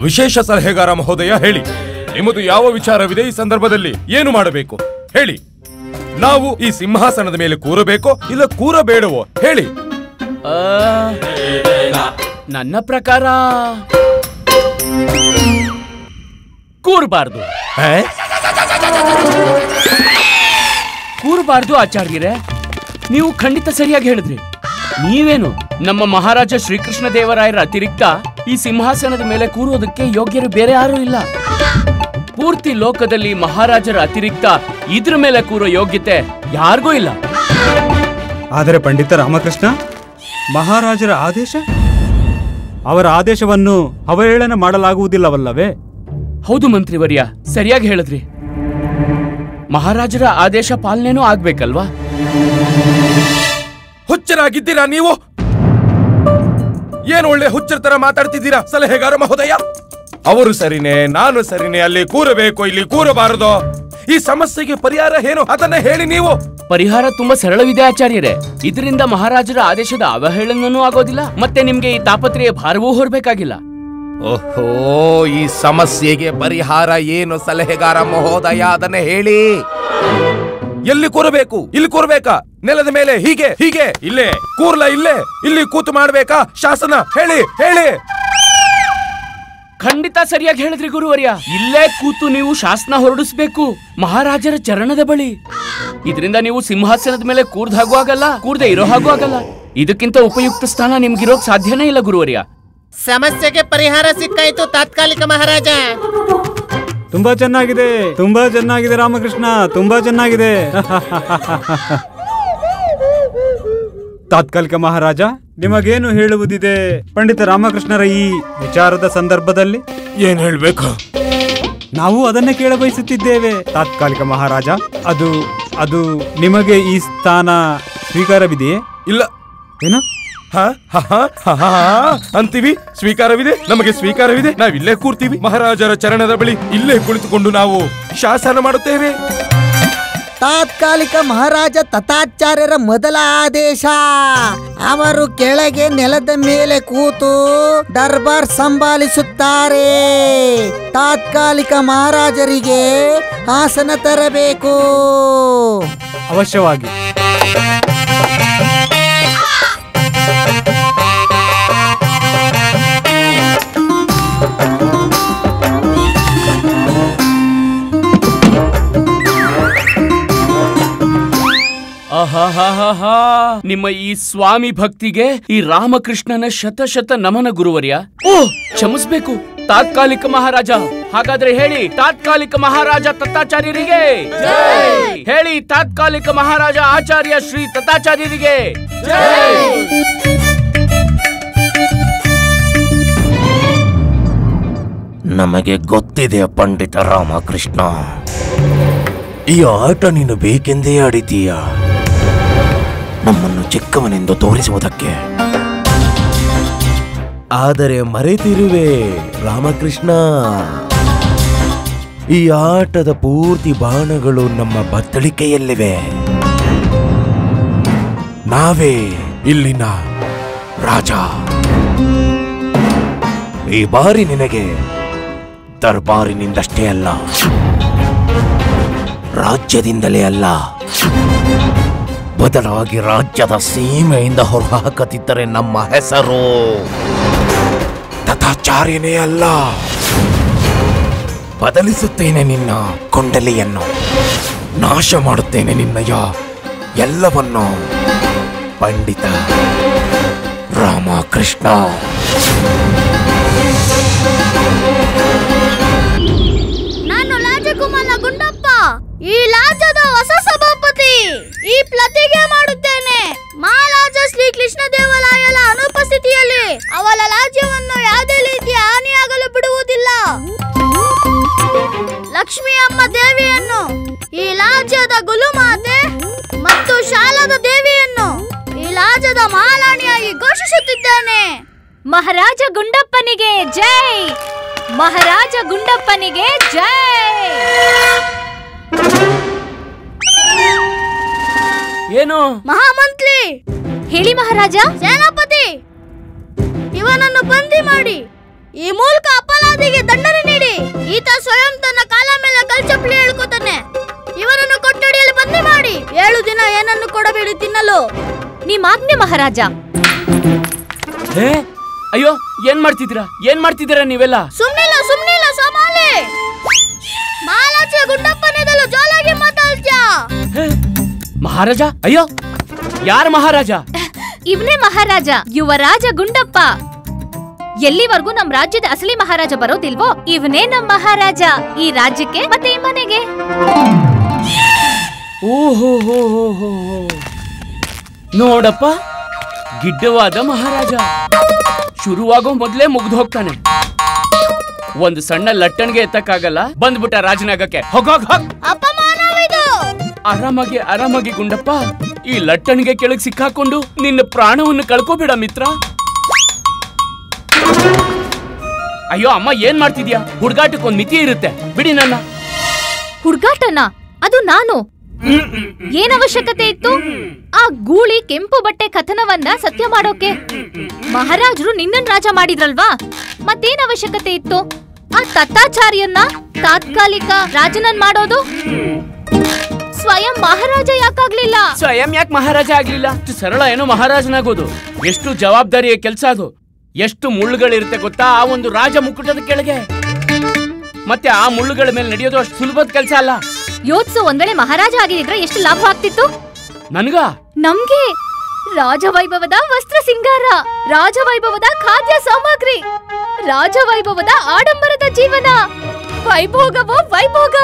ವಿಶೇಷ ಸಲಹೆಗಾರ ಮಹೋದಯ, ಹೇಳಿ, ನಿಮ್ಮದು ಯಾವ ವಿಚಾರವಿದೆ? ಈ ಸಂದರ್ಭದಲ್ಲಿ ಏನು ಮಾಡಬೇಕು ಹೇಳಿ. ನಾವು ಈ ಸಿಂಹಾಸನದ ಮೇಲೆ ಕೂರಬೇಕೋ ಇಲ್ಲ ಕೂರಬೇಡವೋ ಹೇಳಿ. ನನ್ನ ಪ್ರಕಾರ ಕೂರಬಾರ್ದು. ಕೂರಬಾರ್ದು ಆಚಾರ್ಯರೇ, ನೀವು ಖಂಡಿತ ಸರಿಯಾಗಿ ಹೇಳಿದ್ರಿ. ನೀವೇನು ನಮ್ಮ ಮಹಾರಾಜ ಶ್ರೀಕೃಷ್ಣ ದೇವರಾಯರ ಅತಿರಿಕ್ತ ಈ ಸಿಂಹಾಸನದ ಮೇಲೆ ಕೂರೋದಕ್ಕೆ ಯೋಗ್ಯರು ಬೇರೆ ಯಾರೂ ಇಲ್ಲ. ಪೂರ್ತಿ ಲೋಕದಲ್ಲಿ ಮಹಾರಾಜರ ಅತಿರಿಕ್ತ ಇದ್ರ ಮೇಲೆ ಕೂರೋ ಯೋಗ್ಯತೆ ಯಾರಿಗೂ ಇಲ್ಲ. ಆದರೆ ಪಂಡಿತ ರಾಮಕೃಷ್ಣ, ಮಹಾರಾಜರ ಆದೇಶ, ಅವರ ಆದೇಶವನ್ನು ಅವಹೇಳನ ಮಾಡಲಾಗುವುದಿಲ್ಲವಲ್ಲವೇ? ಹೌದು ಮಂತ್ರಿವರ್ಯ, ಸರಿಯಾಗಿ ಹೇಳಿದ್ರಿ. ಮಹಾರಾಜರ ಆದೇಶ ಪಾಲನೆನೂ ಆಗ್ಬೇಕಲ್ವಾ? ಹುಚ್ಚರಾಗಿದ್ದೀರಾ ನೀವು? ಏನು ಒಳ್ಳೆ ಹುಚ್ಚರ ತರ ಮಾತಾಡ್ತಿದ್ದೀರಾ ಸಲಹೆಗಾರ ಮಹೋದಯ? ಅವರು ಸರಿನೇ, ನಾನು ಸರಿನೇ, ಅಲ್ಲಿ ಕೂರಬೇಕು ಇಲ್ಲಿ ಕೂರಬಾರದು? ಈ ಸಮಸ್ಯೆಗೆ ಪರಿಹಾರ ಏನು ಅದನ್ನ ಹೇಳಿ ನೀವು. ಪರಿಹಾರ ತುಂಬಾ ಸರಳವಿದೆ ಆಚಾರ್ಯರೇ. ಇದರಿಂದ ಮಹಾರಾಜರ ಆದೇಶದ ಅವಹೇಳನೂ ಆಗೋದಿಲ್ಲ, ಮತ್ತೆ ನಿಮ್ಗೆ ಈ ತಾಪತ್ರೆಯ ಭಾರವೂ ಹೊರಬೇಕಾಗಿಲ್ಲ. ಓಹೋ, ಈ ಸಮಸ್ಯೆಗೆ ಪರಿಹಾರ ಏನು ಸಲಹೆಗಾರ ಮಹೋದಯ? ಅದನ್ನ ಹೇಳಿ. ಎಲ್ಲಿ ಕೂರಬೇಕು? ಇಲ್ಲಿ ಕೂರ್ಬೇಕಾ? ನೆಲದ ಮೇಲೆ ಹೀಗೆ ಹೀಗೆ? ಇಲ್ಲೇ ಕೂರ್ಲ? ಇಲ್ಲೇ ಇಲ್ಲಿ ಕೂತು ಮಾಡ್ಬೇಕಾ ಶಾಸನ? ಹೇಳಿ ಹೇಳಿ. ಖಂಡಿತ ಸರಿಯಾಗಿ ಹೇಳಿದ್ರಿ ಗುರುವರ್ಯ. ಇಲ್ಲೇ ಕೂತು ನೀವು ಶಾಸನ ಹೊರಡಿಸ್ಬೇಕು ಮಹಾರಾಜರ ಚರಣದ ಬಳಿ. ಇದರಿಂದ ನೀವು ಸಿಂಹಾಸನದ ಮೇಲೆ ಕೂರ್ದ ಹಾಗೂ ಆಗಲ್ಲ, ಕೂರ್ದೆ ಇರೋ ಹಾಗೂ ಆಗಲ್ಲ. ಇದಕ್ಕಿಂತ ಉಪಯುಕ್ತ ಸ್ಥಾನ ನಿಮ್ಗಿರೋಕ್ ಸಾಧ್ಯನೇ ಇಲ್ಲ ಗುರುವರ್ಯ. ಸಮಸ್ಯೆಗೆ ಪರಿಹಾರ ಸಿಕ್ಕಾಯ್ತು ತಾತ್ಕಾಲಿಕ ಮಹಾರಾಜ. ತುಂಬಾ ಚೆನ್ನಾಗಿದೆ, ತುಂಬಾ ಚೆನ್ನಾಗಿದೆ ರಾಮಕೃಷ್ಣ, ತುಂಬಾ ಚೆನ್ನಾಗಿದೆ. ತಾತ್ಕಾಲಿಕ ಮಹಾರಾಜ, ನಿಮಗೇನು ಹೇಳುವುದಿದೆ ಪಂಡಿತ ರಾಮಕೃಷ್ಣರ ಈ ವಿಚಾರದ ಸಂದರ್ಭದಲ್ಲಿ? ಏನ್ ಹೇಳ್ಬೇಕು? ನಾವು ಅದನ್ನೇ ಕೇಳಬಯಸುತ್ತಿದ್ದೇವೆ ತಾತ್ಕಾಲಿಕ ಮಹಾರಾಜ. ಅದು ಅದು ನಿಮಗೆ ಈ ಸ್ಥಾನ ಸ್ವೀಕಾರವಿದೆಯೇ? ಇಲ್ಲ. ಏನು ಅಂತೀವಿ? ಸ್ವೀಕಾರವಿದೆ, ನಮಗೆ ಸ್ವೀಕಾರವಿದೆ. ನಾವಿಲ್ಲೇ ಕೂರ್ತೀವಿ ಮಹಾರಾಜರ ಚರಣದ ಬಳಿ. ಇಲ್ಲೇ ಕುಳಿತುಕೊಂಡು ನಾವು ಶಾಸನ ಮಾಡುತ್ತೇವೆ. ತಾತ್ಕಾಲಿಕ ಮಹಾರಾಜ ತಥಾಚಾರ್ಯರ ಮೊದಲ ಆದೇಶ, ಅವರು ಕೆಳಗೆ ನೆಲದ ಮೇಲೆ ಕೂತು ದರ್ಬಾರ್ ಸಂಭಾಲಿಸುತ್ತಾರೆ. ತಾತ್ಕಾಲಿಕ ಮಹಾರಾಜರಿಗೆ ಆಸನ ತರಬೇಕು. ಅವಶ್ಯವಾಗಿ. ನಿಮ್ಮ ಈ ಸ್ವಾಮಿ ಭಕ್ತಿಗೆ ಈ ರಾಮಕೃಷ್ಣನ ಶತ ನಮನ ಗುರುವರ್ಯ. ಓ, ಕ್ಷಮಿಸ್ಬೇಕು ತಾತ್ಕಾಲಿಕ ಮಹಾರಾಜ. ಹಾಗಾದ್ರೆ ಹೇಳಿ, ತಾತ್ಕಾಲಿಕ ಮಹಾರಾಜ ತತ್ತಾಚಾರ್ಯರಿಗೆ ಹೇಳಿ, ತಾತ್ಕಾಲಿಕ ಮಹಾರಾಜ ಆಚಾರ್ಯ ಶ್ರೀ ತತ್ತಾಚಾರ್ಯರಿಗೆ. ನಮಗೆ ಗೊತ್ತಿದೆ ಪಂಡಿತ ರಾಮಕೃಷ್ಣ, ಈ ಆಟ ನೀನು ಬೇಕೆಂದೇ ಆಡಿದೀಯ, ನಮ್ಮನ್ನು ಚಿಕ್ಕವನೆಂದು ತೋರಿಸುವುದಕ್ಕೆ. ಆದರೆ ಮರೆತಿರುವೆ ರಾಮಕೃಷ್ಣ, ಈ ಆಟದ ಪೂರ್ತಿ ಬಾಣಗಳು ನಮ್ಮ ಬತ್ತಳಿಕೆಯಲ್ಲಿವೆ. ನಾವೇ ಇಲ್ಲಿನ ರಾಜ. ಈ ಬಾರಿ ನಿನಗೆ ದರ್ಬಾರಿನಿಂದಷ್ಟೇ ಅಲ್ಲ, ರಾಜ್ಯದಿಂದಲೇ ಅಲ್ಲ, ಬದಲಾಗಿ ರಾಜ್ಯದ ಸೀಮೆಯಿಂದ ಹೊರಹಾಕದಿದ್ದರೆ ನಮ್ಮ ಹೆಸರು ತಥಾಚಾರ್ಯನೇ ಅಲ್ಲ. ಬದಲಿಸುತ್ತೇನೆ ನಿನ್ನ ಕೊಂಡಲಿಯನ್ನು, ನಾಶ ಮಾಡುತ್ತೇನೆ ನಿನ್ನಯ ಎಲ್ಲವನ್ನು. ಪಂಡಿತ ರಾಮಕೃಷ್ಣ. ನಾನು ರಾಜಕುಮಾರ ಗುಂಡಪ್ಪ, ಈ ರಾಜ್ಯದ ಹೊಸ ಸಭಾಪತಿ. ಈ ಪ್ರತಿಜ್ಞೆ ಮಾಡುತ್ತೇನೆ, ಮಹಾರಾಜ ಶ್ರೀ ಕೃಷ್ಣ ದೇವರಾಯರ ಅನುಪಸ್ಥಿತಿಯಲ್ಲಿ ಅವಳ ರಾಜ್ಯವನ್ನು ಯಾವುದೇ ರೀತಿಯ ಹಾನಿಯಾಗಲು ಬಿಡುವುದಿಲ್ಲ. ಲಕ್ಷ್ಮೀ ಅಮ್ಮ ದೇವಿಯನ್ನು, ಈ ರಾಜ್ಯದ ಗುಲುಮಾತೆ ಮತ್ತು ಶಾಲದ ದೇವಿಯನ್ನು ಈ ರಾಜ್ಯದ ಮಹಾರಾಣಿಯಾಗಿ ಘೋಷಿಸುತ್ತಿದ್ದೇನೆ. ಮಹಾರಾಜ ಗುಂಡಪ್ಪನಿಗೆ ಜೈ, ಮಹಾರಾಜ ಗುಂಡಪ್ಪನಿಗೆ ಜೈ. ಏನು ಈ ಮೂಲಕ ಅಪರಾಧಿಗೆ ದಂಡನೆ ನೀಡಿ. ಈತ ಸ್ವಯಂ ತನ್ನ ಕಾಲ ಮೇಲೆ ಕಲ್ಚಪ್ಪಲಿ ಹೇಳ್ಕೊತಾನೆ. ಇವನನ್ನು ಕೊಠಡಿಯಲ್ಲಿ ಬಂದಿ ಮಾಡಿ 7 ದಿನ ಏನನ್ನು ಕೊಡಬೇಡಿ ತಿನ್ನಲು. ನಿಮ್ಮಾಜ್ಞೆ ಮಹಾರಾಜ. ಅಯ್ಯೋ, ಏನ್ ಮಾಡ್ತಿದ್ದೀರಾ ನೀವೆಲ್ಲ? ಸುಮ್ನಿಲ್ಲ ಸೋಮಾಲಿ. ಮಹಾರಾಜ ಗುಂಡಪ್ಪನೆದಲು ಜೋಲಾಗಿ ಮಾತಾಡ್ತ್ಯಾ? ಮಹಾರಾಜ? ಅಯ್ಯೋ, ಯಾರ ಮಹಾರಾಜ? ಇವನೇ ಮಹಾರಾಜ, ಯುವರಾಜ ಗುಂಡಪ್ಪ. ಎಲ್ಲಿವರೆಗೂ ನಮ್ ರಾಜ್ಯದ ಅಸಲಿ ಮಹಾರಾಜ ಬರೋದಿಲ್ವೋ ಇವನೇ ನಮ್ ಮಹಾರಾಜ ಈ ರಾಜ್ಯಕ್ಕೆ ಮತ್ತೆ ಈ ಮನೆಗೆ. ಓಹೋ, ನೋಡಪ್ಪ, ಗಿಡ್ಡವಾದ ಮಹಾರಾಜ ಶುರುವಾಗೋ ಮೊದ್ಲೇ ಮುಗ್ದು ಹೋಗ್ತಾನೆ. ಒಂದು ಸಣ್ಣ ಲಟ್ಟಣಿಗೆ ಎತ್ತಕ್ಕಾಗಲ್ಲ, ಬಂದ್ಬಿಟ್ಟ ರಾಜನಾಗಕ್ಕೆ. ಹೋಗೋಗ್. ಆರಾಮಾಗಿ ಗುಂಡಪ್ಪ, ಈ ಲಟ್ಟಣಿಗೆ ಕೆಳಗೆ ಸಿಕ್ಕಾಕೊಂಡು ನಿನ್ನ ಪ್ರಾಣವನ್ನು ಕಳ್ಕೋಬೇಡ ಮಿತ್ರ. ಅಯ್ಯೋ ಅಮ್ಮ, ಏನ್ ಮಾಡ್ತಿದ್ಯಾ? ಹುಡುಗಾಟಕ್ಕೊಂದ್ ಮಿತಿ ಇರುತ್ತೆ, ಬಿಡಿ ನನ್ನ. ಹುಡುಗಾಟನ? ಅದು ನಾನು. ಏನ್ ಅವಶ್ಯಕತೆ ಇತ್ತು ಆ ಗೂಳಿ ಕೆಂಪು ಬಟ್ಟೆ ಕಥನವನ್ನ ಸತ್ಯ ಮಾಡೋಕೆ? ಮಹಾರಾಜರು ನಿನ್ನನ್ ರಾಜ ಮಾಡಿದ್ರಲ್ವಾ, ಮತ್ತೇನ್ ಅವಶ್ಯಕತೆ ಇತ್ತು ಆ ತತ್ತಾಚಾರ್ಯನ್ನ ತಾತ್ಕಾಲಿಕ ರಾಜನನ್ ಮಾಡೋದು? ಸ್ವಯಂ ಮಹಾರಾಜ ಯಾಕಾಗ್ಲಿಲ್ಲ? ಸ್ವಯಂ ಯಾಕೆ ಮಹಾರಾಜ ಆಗ್ಲಿಲ್ಲ? ಸರಳ ಏನೋ ಮಹಾರಾಜನಾಗೋದು. ಎಷ್ಟು ಜವಾಬ್ದಾರಿಯ ಕೆಲ್ಸ ಅದು. ಎಷ್ಟು ಮುಳ್ಳುಗಳಿರುತ್ತೆ ಗೊತ್ತಾ ಆ ಒಂದು ರಾಜ ಮುಕ್ಕುಟದ ಕೆಳಗೆ. ಮತ್ತೆ ಆ ಮುಳ್ಳುಗಳ ಮೇಲೆ ನಡೆಯೋದು ಅಷ್ಟು ಸುಲಭದ ಕೆಲ್ಸ ಅಲ್ಲ. ಯೋಚಿಸು, ಒಂದ್ ವೇಳೆ ಮಹಾರಾಜ ಆಗಿದ್ರೆ ಎಷ್ಟು ಲಾಭ ಆಗ್ತಿತ್ತು ನನ್ಗ? ನಮ್ಗೆ ರಾಜವೈಭವದ ವಸ್ತ್ರ ಸಿಂಗಾರ, ರಾಜವೈಭವದ ಖಾದ್ಯ ಸಾಮಗ್ರಿ, ರಾಜವೈಭವದ ಆಡಂಬರದ ಜೀವನ, ವೈಭೋಗವೋ ವೈಭೋಗ.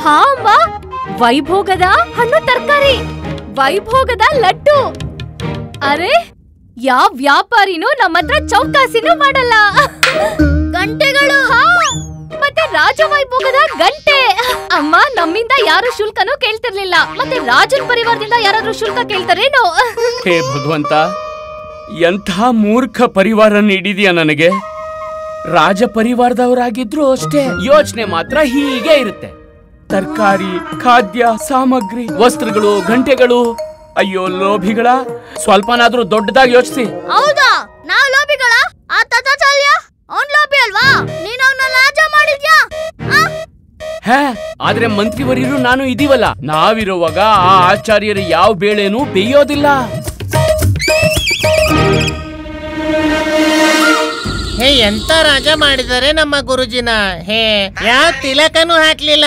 ಹಾ ಅಮ್ಮ, ವೈಭೋಗದ ಹಣ್ಣು ತರಕಾರಿ, ವೈಭೋಗದ ಲಡ್ಡು. ಅರೆ, ಯಾವ ವ್ಯಾಪಾರಿನೂ ನಮ್ಮ ಹತ್ರ ಚೌಕಾಸಿನೂ ಮಾಡಲ್ಲ. ಗಂಟೆಗಳು, ಮತ್ತೆ ರಾಜವೈಭೋಗದ ಗಂಟೆ. ಅಮ್ಮ, ನಮ್ಮಿಂದ ಯಾರು ಶುಲ್ಕನೂ ಕೇಳ್ತಿರ್ಲಿಲ್ಲ, ಮತ್ತೆ ರಾಜನ್ ಪರಿವಾರದಿಂದ ಯಾರಾದ್ರೂ ಶುಲ್ಕ ಕೇಳ್ತಾರೇನೋ? ಹೇ ಭಗವಂತ, ಎಂಥ ಮೂರ್ಖ ಪರಿವಾರ ನೀಡಿದ್ಯಾ ನನಗೆ. ರಾಜ ಪರಿವಾರದವರಾಗಿದ್ರು ಅಷ್ಟೇ, ಯೋಚನೆ ಮಾತ್ರ ಹೀಗೆ ಇರುತ್ತೆ. ತರಕಾರಿ, ಖಾದ್ಯ ಸಾಮಗ್ರಿ, ವಸ್ತ್ರಗಳು, ಗಂಟೆಗಳು. ಅಯ್ಯೋ ಲೋಭಿಗಳ, ಸ್ವಲ್ಪನಾದ್ರೂ ದೊಡ್ಡದಾಗಿ ಯೋಚಿಸಿ. ಹೌದಾ, ನಾವ್ ಲೋಭಿಗಳ? ಆ ತತಾಚಾರ್ಯ ಅವ್ನ್ ಲೋಭಿ ಅಲ್ವಾ? ನೀನ್ ಅವನ್ನ ರಾಜ ಮಾಡಿದ್ಯಾ? ಆದ್ರೆ ಮಂತ್ರಿವರಿಯರು ನಾನು ಇದೀವಲ್ಲ, ನಾವಿರುವಾಗ ಆ ಆಚಾರ್ಯರು ಯಾವ ಬೇಳೆನೂ ಬೇಯೋದಿಲ್ಲ. ಹೇ, ಎಂತ ರಾಜ ಮಾಡಿದರೆ ನಮ್ಮ ಗುರುಜಿನ. ಹೇ, ಯಾವ ತಿಲಕನೂ ಹಾಕ್ಲಿಲ್ಲ,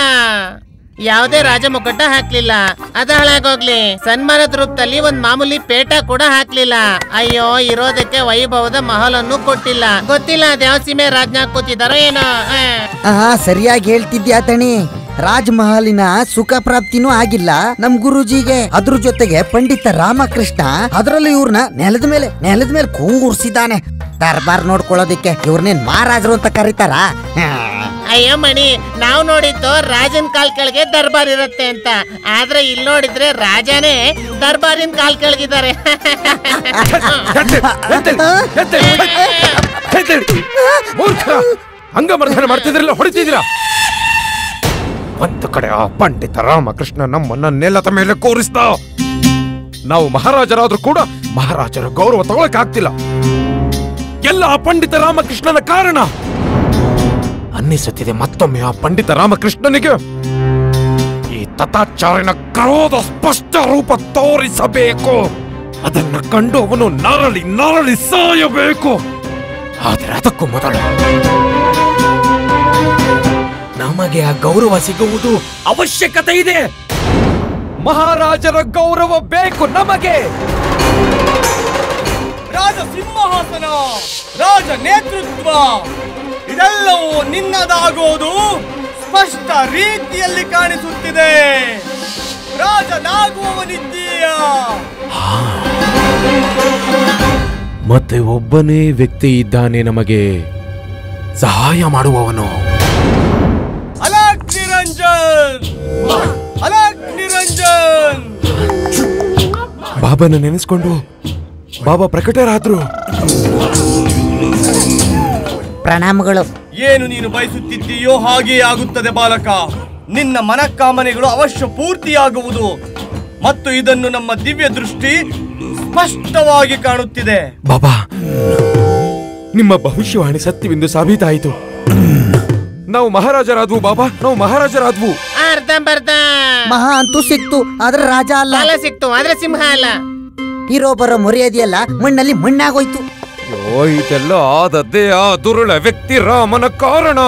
ಯಾವುದೇ ರಾಜ ಮುಕುಟ ಹಾಕ್ಲಿಲ್ಲ. ಅದ ಹಾಳಾಗೋಗ್ಲಿ, ಸನ್ಮಾನದ ರೂಪದಲ್ಲಿ ಒಂದ್ ಮಾಮೂಲಿ ಪೇಟ ಕೂಡ ಹಾಕ್ಲಿಲ್ಲ. ಅಯ್ಯೋ, ಇರೋದಕ್ಕೆ ವೈಭವದ ಮಹಲನ್ನು ಕೊಟ್ಟಿಲ್ಲ. ಗೊತ್ತಿಲ್ಲ ಅದ್ಯಾವ ಸೀಮೆ ರಾಜ್ನಾಗ್ ಕೂತಿದಾರೋ ಏನೋ. ಸರಿಯಾಗಿ ಹೇಳ್ತಿದ್ಯಾ ತಣಿ. ರಾಜ್ ಮಹಲಿನ ಸುಖ ಪ್ರಾಪ್ತಿನೂ ಆಗಿಲ್ಲ ನಮ್ ಗುರುಜಿಗೆ. ಅದ್ರ ಜೊತೆಗೆ ಪಂಡಿತ ರಾಮಕೃಷ್ಣ ಅದ್ರಲ್ಲಿ ಇವ್ರನ್ನ ನೆಲದ ಮೇಲೆ ಕೂರ್ಸಿದ್ದಾನೆ. ದರ್ಬಾರ್ ನೋಡ್ಕೊಳ್ಳೋದಿಕ್ಕೆ ಇವ್ರನ್ನೇನ್ ಮಹಾರಾಜರು ಅಂತ ಕರೀತಾರ? ಅಯ್ಯೋ ಮಣಿ, ನಾವ್ ನೋಡಿದ್ದು ರಾಜನ್ ಕಾಲ್ ಕೆಳಗೆ ದರ್ಬಾರ್ ಇರುತ್ತೆ ಅಂತ. ಆದ್ರೆ ಇಲ್ಲಿ ನೋಡಿದ್ರೆ ರಾಜನೇ ದರ್ಬಾರಿನ ಕಾಲ್ ಕೆಳಗಿದ್ದಾರೆ. ಅಂಗಮರ್ಧನ ಮಾಡ್ತಿದ್ರಲ್ಲ, ಹೊಡಿತಿದ್ದೀರಾ? ಒಂದು ಕಡೆ ಆ ಪಂಡಿತ ರಾಮಕೃಷ್ಣ ನಮ್ಮನ್ನ ನೆಲದ ಮೇಲೆ ಕೂರಿಸ್ದ. ನಾವು ಮಹಾರಾಜರಾದ್ರೂ ಕೂಡ ಮಹಾರಾಜರ ಗೌರವ ತಗೊಳಕ್ ಆಗ್ತಿಲ್ಲ. ಎಲ್ಲ ಆ ಪಂಡಿತ ರಾಮಕೃಷ್ಣನ ಕಾರಣ. ಅನ್ನಿಸುತ್ತಿದೆ ಮತ್ತೊಮ್ಮೆ ಆ ಪಂಡಿತ ರಾಮಕೃಷ್ಣನಿಗೆ ಈ ತಥಾಚಾರ್ಯನ ಕ್ರೋಧ ಸ್ಪಷ್ಟ ರೂಪ ತೋರಿಸಬೇಕು. ಅದನ್ನ ಕಂಡು ಅವನು ನರಳಿ ಸಾಯಬೇಕು. ಆದರೆ ಅದಕ್ಕೂ ಮೊದಲು ನಮಗೆ ಆ ಗೌರವ ಸಿಗುವುದು ಅವಶ್ಯಕತೆ ಇದೆ. ಮಹಾರಾಜರ ಗೌರವ ಬೇಕು ನಮಗೆ. ರಾಜ ಸಿಂಹಾಸನ, ರಾಜ ನೇತೃತ್ವ ಇದೆಲ್ಲವೂ ನಿನ್ನದಾಗೋದು ಸ್ಪಷ್ಟ ರೀತಿಯಲ್ಲಿ ಕಾಣಿಸುತ್ತಿದೆ. ರಾಜನಾಗುವವನಿದ್ದೀಯ. ಮತ್ತೆ ಒಬ್ಬನೇ ವ್ಯಕ್ತಿ ಇದ್ದಾನೆ ನಮಗೆ ಸಹಾಯ ಮಾಡುವವನು. ಅಲಕ್ ನಿರಂಜನ್. ಬಾಬನ ನೆನೆಸ್ಕೊಂಡು ಬಾಬಾ ಪ್ರಕಟರಾದ್ರು. ಪ್ರಣಾಮಗಳು. ಏನು ನೀನು ಬಯಸುತ್ತಿದ್ದೀಯೋ ಹಾಗೆಯೇ ಆಗುತ್ತದೆ ಬಾಲಕ. ನಿನ್ನ ಮನಕಾಮನೆಗಳು ಅವಶ್ಯ ಪೂರ್ತಿಯಾಗುವುದು ಮತ್ತು ಇದನ್ನು ನಮ್ಮ ದಿವ್ಯ ದೃಷ್ಟಿ ಸ್ಪಷ್ಟವಾಗಿ ಕಾಣುತ್ತಿದೆ. ಬಾಬಾ, ನಿಮ್ಮ ಭವಿಷ್ಯವಾಣಿ ಸತ್ಯವೆಂದು ಸಾಬೀತಾಯಿತು. ನಾವು ಮಹಾರಾಜರಾದ್ವು ಬಾಬಾ, ನಾವು ಮಹಾರಾಜರಾದ್ವು. ಅರ್ಧಂಬರ್ಧ ಮಹಾ ಅಂತೂ ಸಿಕ್ತು, ಆದ್ರೆ ರಾಜ ಅಲ್ಲ. ಕಾಲ ಸಿಕ್ತು, ಆದ್ರೆ ಸಿಂಹ ಅಲ್ಲ. ಇರೋ ಬರೋ ಮರ್ಯಾದೆಯಲ್ಲ ಮಣ್ಣಲ್ಲಿ ಮಣ್ಣಾಗೋಯ್ತು. ಅಯ್ಯೋ, ಇದೆಲ್ಲ ಆದದ್ದೇ ಆ ದುರುಳ ವ್ಯಕ್ತಿ ರಾಮನ ಕಾರಣ.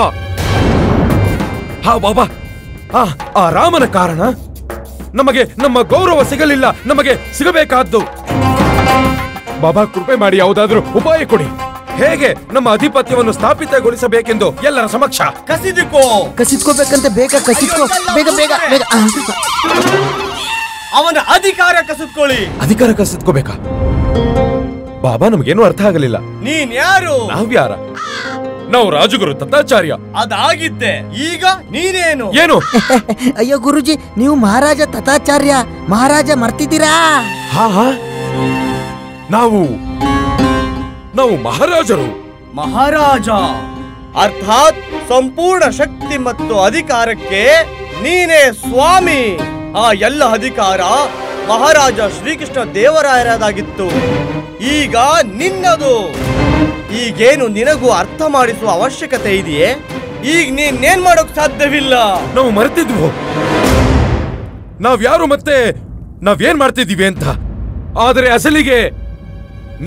ಹಾ ಬಾಬಾ, ಆ ರಾಮನ ಕಾರಣ ನಮಗೆ ನಮ್ಮ ಗೌರವ ಸಿಗಲಿಲ್ಲ, ನಮಗೆ ಸಿಗಬೇಕಾದ್ದು. ಬಾಬಾ ಕೃಪೆ ಮಾಡಿ ಯಾವುದಾದ್ರೂ ಉಪಾಯ ಕೊಡಿ. ಹೇಗೆ ನಮ್ಮ ಅಧಿಪತ್ಯವನ್ನು ಸ್ಥಾಪಿತಗೊಳಿಸಬೇಕೆಂದು ಎಲ್ಲರ ಸಮಕ್ಷ ಕಸಿದ್ಕೋಬೇಕಂತ ಬೇಗ ಕಸಿದ್ಕೋ, ಬೇಗ ಬೇಗ ಬೇಗ. ಅವನ ಅಧಿಕಾರ ಕಸಿದ್ಕೊಳ್ಳಿ. ಅಧಿಕಾರ ಕಸಿದ್ಕೋಬೇಕಾ? ಬಾಬಾ ನಮಗೇನು ಅರ್ಥ ಆಗಲಿಲ್ಲ. ನೀನ್ ಯಾರು? ನಾವ್ಯಾರ? ನಾವು ರಾಜಗುರು ದತ್ತಾಚಾರ್ಯ. ಅದಾಗಿದ್ದೆ, ಈಗ ನೀನೇನು? ಏನು? ಅಯ್ಯೋ ಗುರುಜಿ, ನೀವು ಮಹಾರಾಜ ತಥಾಚಾರ್ಯ. ಮಹಾರಾಜ ಮರ್ತಿದ್ದೀರಾ? ಹಾ, ನಾವು ಮಹಾರಾಜರು. ಮಹಾರಾಜ ಅರ್ಥಾತ್ ಸಂಪೂರ್ಣ ಶಕ್ತಿ ಮತ್ತು ಅಧಿಕಾರಕ್ಕೆ ನೀನೇ ಸ್ವಾಮಿ. ಆ ಎಲ್ಲ ಅಧಿಕಾರ ಮಹಾರಾಜ ಶ್ರೀಕೃಷ್ಣ ದೇವರಾಯರದಾಗಿತ್ತು, ಈಗ ನಿನ್ನದು. ಈಗೇನು ನಿನಗೂ ಅರ್ಥ ಮಾಡಿಸುವ ಅವಶ್ಯಕತೆ ಇದೆಯೇ? ಈಗ ನೀನೇನ್ ಮಾಡೋಕ್ ಸಾಧ್ಯವಿಲ್ಲ. ನಾವು ಮರೆತಿದ್ವು ನಾವ್ಯಾರು ಮತ್ತೆ ನಾವೇನ್ ಮಾಡ್ತಿದ್ದೀವಿ ಅಂತ. ಆದರೆ ಅಸಲಿಗೆ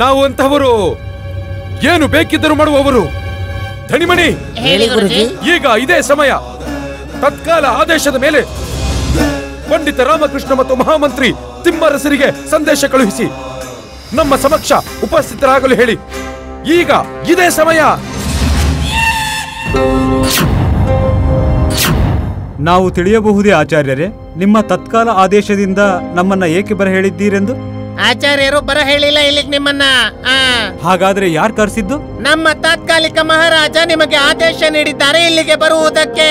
ನಾವು ಅಂತವರು ಏನು ಬೇಕಿದ್ದರೂ ಮಾಡುವವರು. ಧಣಿಮಣಿ, ಹೇಳಿ ಗುರುಜಿ. ಈಗ ಇದೇ ಸಮಯ. ತತ್ಕಾಲ ಆದೇಶದ ಮೇಲೆ ಪಂಡಿತ ರಾಮಕೃಷ್ಣ ಮತ್ತು ಮಹಾಮಂತ್ರಿ ತಿಮ್ಮರಸರಿಗೆ ಸಂದೇಶ ಕಳುಹಿಸಿ ನಮ್ಮ ಸಮಕ್ಷ ಉಪಸ್ಥಿತರಾಗಲು ಹೇಳಿ. ಈಗ ಇದೇ ಸಮಯ. ನಾವು ತಿಳಿಯಬಹುದೇ ಆಚಾರ್ಯರೇ, ನಿಮ್ಮ ತತ್ಕಾಲ ಆದೇಶದಿಂದ ನಮ್ಮನ್ನ ಏಕೆ ಬರ ಹೇಳಿದ್ದೀರೆಂದು? ಆಚಾರ್ಯರು ಬರ ಹೇಳಿಲ್ಲ ಇಲ್ಲಿಗೆ ನಿಮ್ಮನ್ನ. ಹಾಗಾದ್ರೆ ಯಾರು ಕರೆಸಿದ್ದು? ನಮ್ಮ ತಾತ್ಕಾಲಿಕ ಮಹಾರಾಜ ನಿಮಗೆ ಆದೇಶ ನೀಡಿದ್ದಾರೆ ಇಲ್ಲಿಗೆ ಬರುವುದಕ್ಕೆ.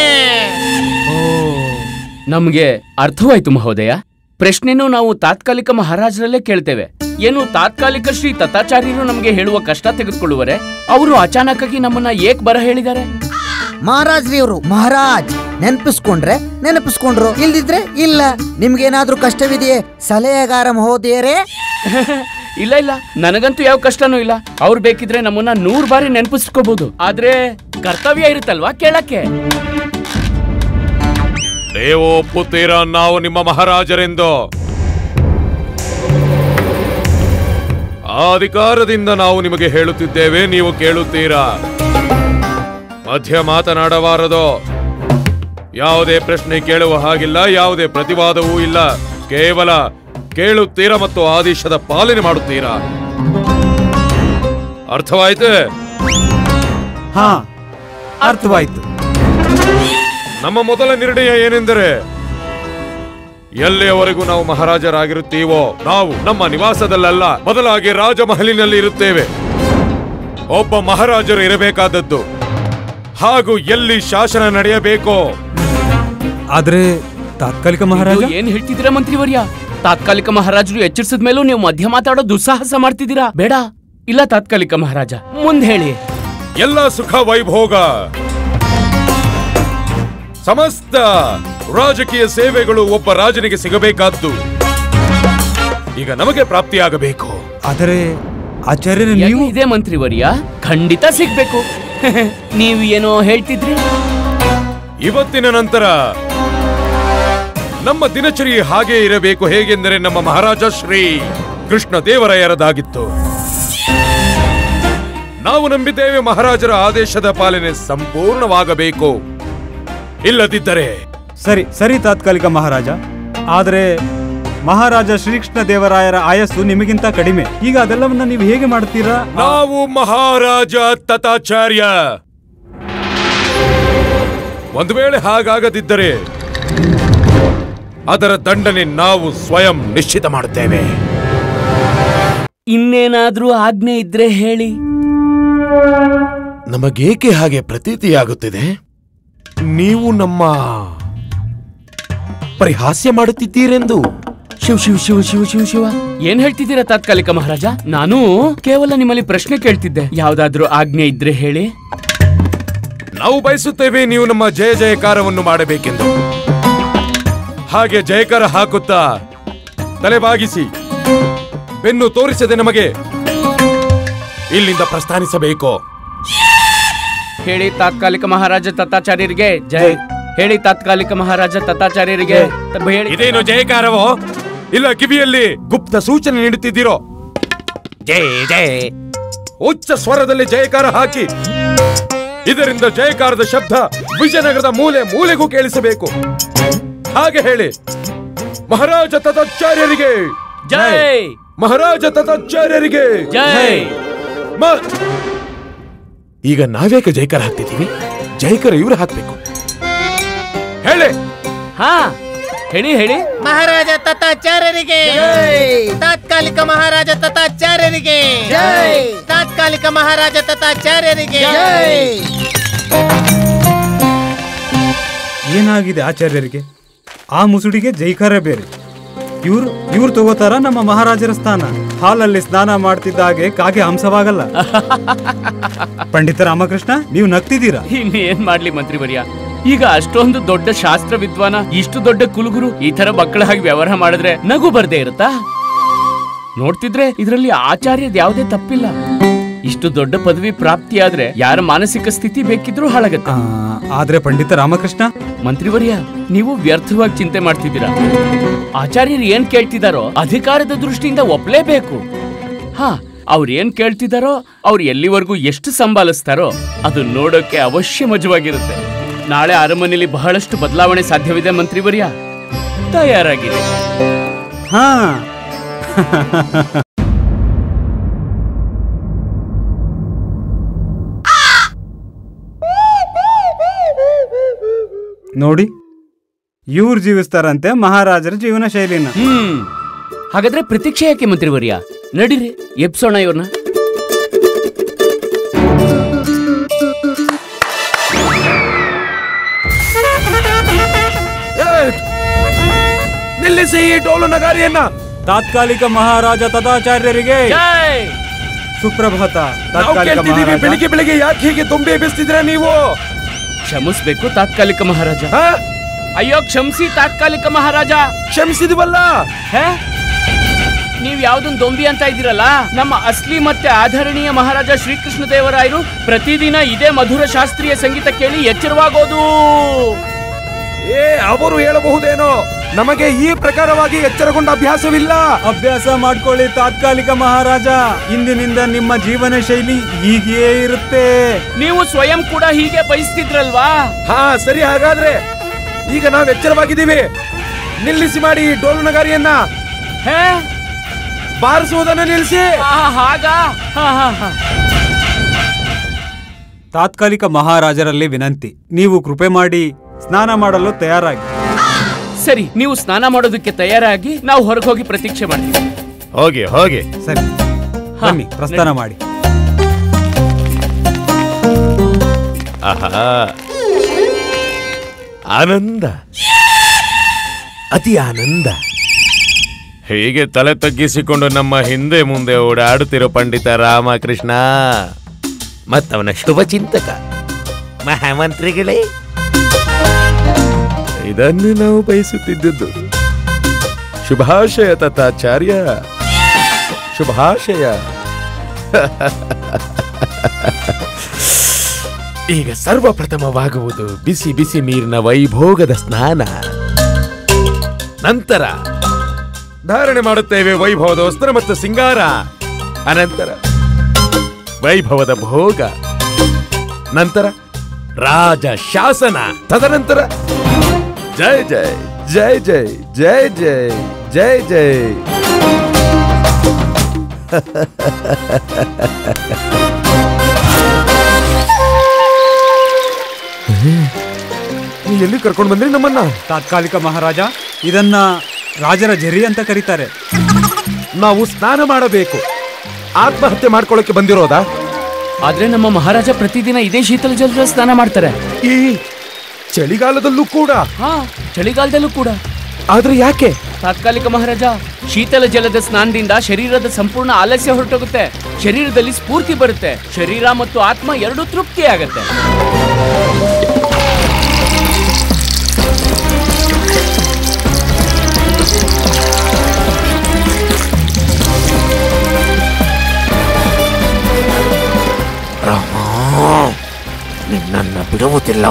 ನಮ್ಗೆ ಅರ್ಥವಾಯ್ತು ಮಹೋದಯ. ಪ್ರಶ್ನೆನೂ ನಾವು ತಾತ್ಕಾಲಿಕ ಮಹಾರಾಜರಲ್ಲೇ ಕೇಳ್ತೇವೆ. ಏನು ತಾತ್ಕಾಲಿಕ ಶ್ರೀ ತಥಾಚಾರ್ಯರು ನಮ್ಗೆ ಹೇಳುವ ಕಷ್ಟ ತೆಗೆದುಕೊಳ್ಳುವರೆ? ಅವರು ಅಚಾನಕ್ ಆಗಿ ನಮ್ಮನ್ನ ಏಕ್ ಬರ ಹೇಳಿದ್ದಾರೆ? ಮಹಾರಾಜ್ರಿ ಅವರು ಮಹಾರಾಜ್ ನೆನಪಿಸ್ಕೊಂಡ್ರು, ಇಲ್ದಿದ್ರೆ ಇಲ್ಲ. ನಿಮ್ಗೇನಾದ್ರೂ ಕಷ್ಟವಿದೆಯೇ ಸಲಹೆಗಾರ ಮಹೋದಯರೇ? ಇಲ್ಲ ಇಲ್ಲ, ನನಗಂತೂ ಯಾವ ಕಷ್ಟನೂ ಇಲ್ಲ. ಅವ್ರು ಬೇಕಿದ್ರೆ ನಮ್ಮನ್ನ 100 ಬಾರಿ ನೆನಪಿಸ್ಕೋಬಹುದು. ಆದ್ರೆ ಕರ್ತವ್ಯ ಇರುತ್ತಲ್ವಾ ಕೇಳಕ್ಕೆ. ನೀವು ಒಪ್ಪುತ್ತೀರಾ ನಾವು ನಿಮ್ಮ ಮಹಾರಾಜರೆಂದು? ಆ ಅಧಿಕಾರದಿಂದ ನಾವು ನಿಮಗೆ ಹೇಳುತ್ತಿದ್ದೇವೆ, ನೀವು ಕೇಳುತ್ತೀರಾ? ಮಧ್ಯ ಮಾತನಾಡಬಾರದು. ಯಾವುದೇ ಪ್ರಶ್ನೆ ಕೇಳುವ ಹಾಗಿಲ್ಲ, ಯಾವುದೇ ಪ್ರತಿವಾದವೂ ಇಲ್ಲ. ಕೇವಲ ಕೇಳುತ್ತೀರಾ ಮತ್ತು ಆದೇಶದ ಪಾಲನೆ ಮಾಡುತ್ತೀರಾ. ಅರ್ಥವಾಯ್ತು? ಹಾ, ಅರ್ಥವಾಯ್ತು. ನಮ್ಮ ಮೊದಲ ನಿರ್ಣಯ ಏನೆಂದರೆ, ಎಲ್ಲಿಯವರೆಗೂ ನಾವು ಮಹಾರಾಜರಾಗಿರುತ್ತೀವೋ ನಾವು ನಮ್ಮ ನಿವಾಸದಲ್ಲ, ಬದಲಾಗಿ ರಾಜಮಹಲಿನಲ್ಲಿ ಇರುತ್ತೇವೆ. ಒಬ್ಬ ಮಹಾರಾಜರು ಇರಬೇಕಾದದ್ದು, ಹಾಗೂ ಎಲ್ಲಿ ಶಾಸನ ನಡೆಯಬೇಕೋ. ಆದ್ರೆ ತಾತ್ಕಾಲಿಕ ಮಹಾರಾಜ ಏನ್ ಹೇಳ್ತಿದ್ದೀರಾ ಮಂತ್ರಿವರ್ಯ? ತಾತ್ಕಾಲಿಕ ಮಹಾರಾಜರು ಎಚ್ಚರಿಸಿದ ಮೇಲೂ ನೀವು ಮಧ್ಯ ಮಾತಾಡೋ ದುಸ್ಸಾಹಸ ಮಾಡ್ತಿದ್ದೀರಾ. ಬೇಡ. ಇಲ್ಲ ತಾತ್ಕಾಲಿಕ ಮಹಾರಾಜ, ಮುಂದೆ ಹೇಳಿ. ಎಲ್ಲ ಸುಖ ವೈಭೋಗ, ಸಮಸ್ತ ರಾಜಕೀಯ ಸೇವೆಗಳು ಒಬ್ಬ ರಾಜನಿಗೆ ಸಿಗಬೇಕಾದ್ದು ಈಗ ನಮಗೆ ಪ್ರಾಪ್ತಿಯಾಗಬೇಕು. ಆದರೆ ಆಚಾರ್ಯರೇ, ನೀವು ಇದೆ ಮಂತ್ರಿವರ್ಯ, ಖಂಡಿತ ಸಿಗ್ಬೇಕು. ನೀವು ಏನೋ ಹೇಳ್ತಿದ್ರಿ. ಇವತ್ತಿನ ನಂತರ ನಮ್ಮ ದಿನಚರಿ ಹಾಗೆ ಇರಬೇಕು. ಹೇಗೆಂದರೆ ನಮ್ಮ ಮಹಾರಾಜ ಶ್ರೀ ಕೃಷ್ಣ ದೇವರಾಯರದಾಗಿತ್ತು. ನಾವು ನಂಬಿದ್ದೇವೆ ಮಹಾರಾಜರ ಆದೇಶದ ಪಾಲನೆ ಸಂಪೂರ್ಣವಾಗಬೇಕು. ಇಲ್ಲದಿದ್ದರೆ ಸರಿ ಸರಿ ತಾತ್ಕಾಲಿಕ ಮಹಾರಾಜ. ಆದರೆ ಮಹಾರಾಜ ಶ್ರೀಕೃಷ್ಣ ದೇವರಾಯರ ಆಯಸ್ಸು ನಿಮಗಿಂತ ಕಡಿಮೆ. ಈಗ ಅದೆಲ್ಲವನ್ನ ನೀವು ಹೇಗೆ ಮಾಡ್ತೀರಾ? ನಾವು ಮಹಾರಾಜ ತಥಾಚಾರ್ಯ. ಒಂದು ವೇಳೆ ಹಾಗಾಗದಿದ್ದರೆ ಅದರ ದಂಡನೆ ನಾವು ಸ್ವಯಂ ನಿಶ್ಚಿತ ಮಾಡುತ್ತೇವೆ. ಇನ್ನೇನಾದ್ರೂ ಆಜ್ಞೆ ಇದ್ರೆ ಹೇಳಿ. ನಮಗೇಕೆ ಹಾಗೆ ಪ್ರತೀತಿಯಾಗುತ್ತಿದೆ? ನೀವು ನಮ್ಮ ಪರಿಹಾಸ್ಯ ಮಾಡುತ್ತಿದ್ದೀರೆಂದು. ಶಿವ ಶಿವ ಶಿವ ಶಿವ ಶಿವ ಶಿವ ಏನ್ ಹೇಳ್ತಿದ್ದೀರಾ ತಾತ್ಕಾಲಿಕ ಮಹಾರಾಜ? ನಾನು ಕೇವಲ ನಿಮ್ಮಲ್ಲಿ ಪ್ರಶ್ನೆ ಕೇಳ್ತಿದ್ದೆ. ಯಾವ್ದಾದ್ರೂ ಆಜ್ಞೆ ಇದ್ರೆ ಹೇಳಿ. ನಾವು ಬಯಸುತ್ತೇವೆ ನೀವು ನಮ್ಮ ಜಯ ಜಯಕಾರವನ್ನು ಮಾಡಬೇಕೆಂದು. ಹಾಗೆ ಜಯಕಾರ ಹಾಕುತ್ತಾ ತಲೆಬಾಗಿಸಿ ಬೆನ್ನು ತೋರಿಸದೆ ನಮಗೆ ಇಲ್ಲಿಂದ ಪ್ರಸ್ಥಾನಿಸಬೇಕು. ಹೇಳಿ ತಾತ್ಕಾಲಿಕ ಮಹಾರಾಜ ತತ್ತಾಚಾರ್ಯರಿಗೆ ಜೈ. ಹೇಳಿ ತಾತ್ಕಾಲಿಕ ಮಹಾರಾಜ ತತ್ತಾಚಾರ್ಯರಿಗೆ ಹೇಳಿ. ಇದೇನು ಜಯಕಾರವೋ ಇಲ್ಲ ಕಿವಿಯಲ್ಲಿ ಗುಪ್ತ ಸೂಚನೆ ನೀಡುತ್ತಿದ್ದೀರೋ? ಜಯ ಜಯ ಉಚ್ಚ ಸ್ವರದಲ್ಲಿ ಜಯಕಾರ ಹಾಕಿ. ಇದರಿಂದ ಜಯಕಾರದ ಶಬ್ದ ವಿಜಯನಗರದ ಮೂಲೆ ಮೂಲೆಗೂ ಕೇಳಿಸಬೇಕು. ಹಾಗೆ ಹೇಳಿ, ಮಹಾರಾಜ ತತ್ತಾಚಾರ್ಯರಿಗೆ ಜೈ, ಮಹಾರಾಜ ತತ್ತಾಚಾರ್ಯರಿಗೆ ಜೈ. ಈಗ ನಾವ್ಯಾಕೆ ಜಯಕಾರ ಹಾಕ್ತಿದ್ದೀವಿ? ಜಯಕಾರ ಇವ್ರು ಹಾಕ್ಬೇಕು. ಹೇಳಿ. ಹಾ ಹೇಳಿ ಹೇಳಿ. ಮಹಾರಾಜ ತತ್ತಾಚಾರ್ಯರಿಗೆ ತಾತ್ಕಾಲಿಕ ಮಹಾರಾಜ ತತ್ತಾಚಾರ್ಯರಿಗೆ ತಾತ್ಕಾಲಿಕ ಮಹಾರಾಜ ತತ್ತಾಚಾರ್ಯರಿಗೆ. ಏನಾಗಿದೆ ಆಚಾರ್ಯರಿಗೆ? ಆ ಮುಸುಡಿಗೆ ಜೈಕಾರ ಬೇರೆ. ಇವ್ರು ತಗೋತಾರ ನಮ್ಮ ಮಹಾರಾಜರ ಸ್ಥಾನ. ಹಾಲಲ್ಲಿ ಸ್ನಾನ ಮಾಡ್ತಿದ್ದ ಹಾಗೆ ಕಾಗೆ ಹಂಸವಾಗಲ್ಲ. ಪಂಡಿತ ರಾಮಕೃಷ್ಣ, ನೀವು ನಗ್ತಿದ್ದೀರಾ? ಇನ್ನೇನ್ ಮಾಡ್ಲಿ ಮಂತ್ರಿವರ್ಯ, ಈಗ ಅಷ್ಟೊಂದು ದೊಡ್ಡ ಶಾಸ್ತ್ರ ವಿದ್ವಾನ, ಇಷ್ಟು ದೊಡ್ಡ ಕುಲಗುರು ಈ ತರ ಮಕ್ಕಳ ಹಾಗೆ ವ್ಯವಹಾರ ಮಾಡಿದ್ರೆ ನಗು ಬರ್ದೇ ಇರುತ್ತಾ? ನೋಡ್ತಿದ್ರೆ ಇದರಲ್ಲಿ ಆಚಾರ್ಯದ ಯಾವುದೇ ತಪ್ಪಿಲ್ಲ. ಇಷ್ಟು ದೊಡ್ಡ ಪದವಿ ಪ್ರಾಪ್ತಿಯಾದ್ರೆ ಯಾರ ಮಾನಸಿಕ ಸ್ಥಿತಿ ಬೇಕಿದ್ರೂ ಹಾಳಾಗತ್ತೆ. ಆದ್ರೆ ಪಂಡಿತ ರಾಮಕೃಷ್ಣ, ಮಂತ್ರಿವರ್ಯ, ನೀವು ವ್ಯರ್ಥವಾಗಿ ಚಿಂತೆ ಮಾಡ್ತಿದ್ದೀರಾ. ಆಚಾರ್ಯರು ಏನ್ ಕೇಳ್ತಿದಾರೋ ಅಧಿಕಾರದ ದೃಷ್ಟಿಯಿಂದ ಒಪ್ಲೇಬೇಕು. ಹಾ, ಅವ್ರು ಏನ್ ಕೇಳ್ತಿದಾರೋ, ಅವ್ರು ಎಲ್ಲಿವರೆಗೂ ಎಷ್ಟು ಸಂಭಾಲಿಸ್ತಾರೋ ಅದು ನೋಡೋಕೆ ಅವಶ್ಯ ಮಜವಾಗಿರುತ್ತೆ. ನಾಳೆ ಅರಮನೆಯಲ್ಲಿ ಬಹಳಷ್ಟು ಬದಲಾವಣೆ ಸಾಧ್ಯವಿದೆ ಮಂತ್ರಿವರ್ಯ, ತಯಾರಾಗಿದೆ. ಹಾ ನೋಡಿ, ಇವ್ರು ಜೀವಿಸ್ತಾರಂತೆ ಮಹಾರಾಜರ ಜೀವನ ಶೈಲಿನ. ಹಾಗಾದ್ರೆ ಪ್ರತೀಕ್ಷೆ ಯಾಕೆ ಮಂತ್ರಿವರ್ಯ? ನಡೀರಿ, ಎಬ್ಸೋಣ ಇವ್ರನ್ನ. ನಿಲ್ಲಿಸಿ ಈ ಡೋಲು ನಗಾರಿಯನ್ನ. ತಾತ್ಕಾಲಿಕ ಮಹಾರಾಜ ತತ್ತಾಚಾರ್ಯರಿಗೆ ಸುಪ್ರಭಾತ. ಬೆಳಿಗ್ಗೆ ಬೆಳಿಗ್ಗೆ ಯಾಕೆ ಹೀಗೆ ತುಂಬಿ ಎಬ್ಬಿಸ್ತಿದ್ರ ನೀವು? ಕ್ಷಮಿಸ್ಬೇಕು ತಾತ್ಕಾಲಿಕ ಮಹಾರಾಜ. ಅಯ್ಯೋ ಕ್ಷಮಿಸಿ ತಾತ್ಕಾಲಿಕ ಮಹಾರಾಜ. ಕ್ಷಮಿಸಿದ್ವಲ್ಲ. ನೀವ್ ಯಾವ್ದೊಂದು ದೊಂಬಿ ಅಂತ ಇದ್ದೀರಲ್ಲ, ನಮ್ಮ ಅಸ್ಲಿ ಮತ್ತೆ ಆಧರಣೀಯ ಮಹಾರಾಜ ಶ್ರೀಕೃಷ್ಣ ದೇವರಾಯರು ಪ್ರತಿದಿನ ಇದೇ ಮಧುರ ಶಾಸ್ತ್ರೀಯ ಸಂಗೀತ ಕೇಳಿ ಎಚ್ಚರವಾಗೋದು. ಅವರು ಹೇಳಬಹುದೇನೋ, ನಮಗೆ ಈ ಪ್ರಕಾರವಾಗಿ ಎಚ್ಚರಗೊಂಡ ಅಭ್ಯಾಸವಿಲ್ಲ. ಅಭ್ಯಾಸ ಮಾಡ್ಕೊಳ್ಳಿ ತಾತ್ಕಾಲಿಕ ಮಹಾರಾಜ. ಇಂದಿನಿಂದ ನಿಮ್ಮ ಜೀವನ ಶೈಲಿ ಹೀಗೆಯೇ ಇರುತ್ತೆ. ನೀವು ಸ್ವಯಂ ಕೂಡ ಹೀಗೆ ಬಯಸ್ತಿದ್ರಲ್ವಾ? ಹಾ ಸರಿ, ಹಾಗಾದ್ರೆ ಈಗ ನಾವು ಎಚ್ಚರವಾಗಿದ್ದೀವಿ. ನಿಲ್ಲಿಸಿ ಮಾಡಿ ಈ ಡೋಲು ನಗಾರಿಯನ್ನ. ಬಾರಿಸುವುದನ್ನು ನಿಲ್ಲಿಸಿ. ತಾತ್ಕಾಲಿಕ ಮಹಾರಾಜರಲ್ಲಿ ವಿನಂತಿ, ನೀವು ಕೃಪೆ ಮಾಡಿ ಸ್ನಾನ ಮಾಡಲು ತಯಾರಾಗಿ. ಸರಿ, ನೀವು ಸ್ನಾನ ಮಾಡೋದಕ್ಕೆ ತಯಾರಾಗಿ ನಾವು ಹೊರಗೆ ಹೋಗಿ ಪ್ರತೀಕ್ಷೆ ಮಾಡ್ತೀವಿ. ಹೋಗಿ ಹೋಗಿ. ಸರಿ, ಬನ್ನಿ ಪ್ರಸ್ಥಾನ ಮಾಡಿ. ಆಹಾ, ಆನಂದ, ಅತಿ ಆನಂದ. ಹೀಗೆ ತಲೆ ತಗ್ಗಿಸಿಕೊಂಡು ನಮ್ಮ ಹಿಂದೆ ಮುಂದೆ ಓಡಾಡುತ್ತಿರೋ ಪಂಡಿತ ರಾಮಕೃಷ್ಣ ಮತ್ತವನ ಶುಭ ಚಿಂತಕ ಮಹಾಮಂತ್ರಿಗಳೇ, ಇದನ್ನು ನಾವು ಬಯಸುತ್ತಿದ್ದುದು. ಶುಭಾಶಯ ತತ್ತಾಚಾರ್ಯ, ಶುಭಾಶಯ. ಈಗ ಸರ್ವಪ್ರಥಮವಾಗುವುದು ಬಿಸಿ ಬಿಸಿ ನೀರಿನ ವೈಭೋಗದ ಸ್ನಾನ. ನಂತರ ಧಾರಣೆ ಮಾಡುತ್ತೇವೆ ವೈಭವದ ವಸ್ತ್ರ ಮತ್ತು ಸಿಂಗಾರ. ಅನಂತರ ವೈಭವದ ಭೋಗ. ನಂತರ ರಾಜ ಶಾಸನ. ತದನಂತರ ಜಯ ಜಯ ಜಯ ಜಯ ಜಯ ಜಯ ಜಯ ಜಯ. ಎಲ್ಲಿ ಕರ್ಕೊಂಡು ಬಂದ್ರಿ ನಮ್ಮನ್ನ? ತಾತ್ಕಾಲಿಕ ಮಹಾರಾಜ, ಇದನ್ನ ರಾಜರ ಝರಿ ಅಂತ ಕರೀತಾರೆ. ನಾವು ಸ್ನಾನ ಮಾಡಬೇಕು. ಆತ್ಮಹತ್ಯೆ ಮಾಡ್ಕೊಳ್ಳೋಕೆ ಬಂದಿರೋದಾ? ಆದ್ರೆ ನಮ್ಮ ಮಹಾರಾಜ ಪ್ರತಿದಿನ ಇದೇ ಶೀತಲ ಜಲದ ಸ್ನಾನ ಮಾಡ್ತಾರೆ. ಈ ಚಳಿಗಾಲದಲ್ಲೂ ಕೂಡ? ಹಾ, ಚಳಿಗಾಲದಲ್ಲೂ ಕೂಡ. ಆದ್ರೆ ಯಾಕೆ? ತಾತ್ಕಾಲಿಕ ಮಹಾರಾಜ, ಶೀತಲ ಜಲದ ಸ್ನಾನದಿಂದ ಶರೀರದ ಸಂಪೂರ್ಣ ಆಲಸ್ಯ ಹೊರಟೋಗುತ್ತೆ, ಶರೀರದಲ್ಲಿ ಸ್ಫೂರ್ತಿ ಬರುತ್ತೆ, ಶರೀರ ಮತ್ತು ಆತ್ಮ ಎರಡೂ ತೃಪ್ತಿ ಆಗತ್ತೆ. ಇರುವುದಿಲ್ಲ.